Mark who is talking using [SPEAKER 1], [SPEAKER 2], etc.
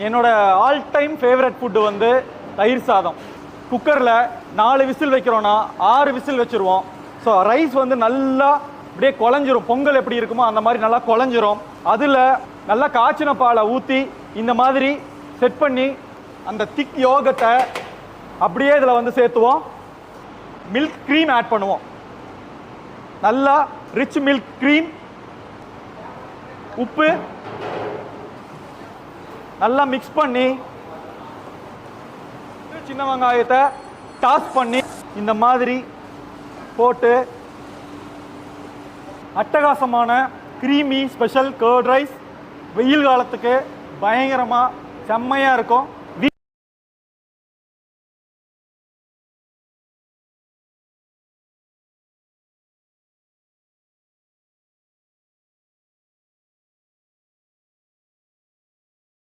[SPEAKER 1] என்னோட all time favourite food வந்து தயிர் சாதம். குக்கரில் 4 விசில் வைக்கிறோன்னா 6 விசில் வச்சுருவோம். ஸோ ரைஸ் வந்து நல்லா அப்படியே குழஞ்சிரும். பொங்கல் எப்படி இருக்குமோ அந்த மாதிரி நல்லா குழஞ்சிரும். அதில் நல்லா காய்ச்சின பாலை ஊற்றி இந்த மாதிரி செட் பண்ணி அந்த திக் யோகத்தை அப்படியே இதில் வந்து சேர்த்துவோம். மில்க் க்ரீம் ஆட் பண்ணுவோம். நல்லா ரிச் மில்க் க்ரீம், உப்பு நல்லா மிக்ஸ் பண்ணி சின்ன வெங்காயத்தை டாஸ் பண்ணி இந்த மாதிரி போட்டு அட்டகாசமான க்ரீமி ஸ்பெஷல் கர்ட் ரைஸ் வெயில் காலத்துக்கு பயங்கரமாக செம்மையாக இருக்கும்.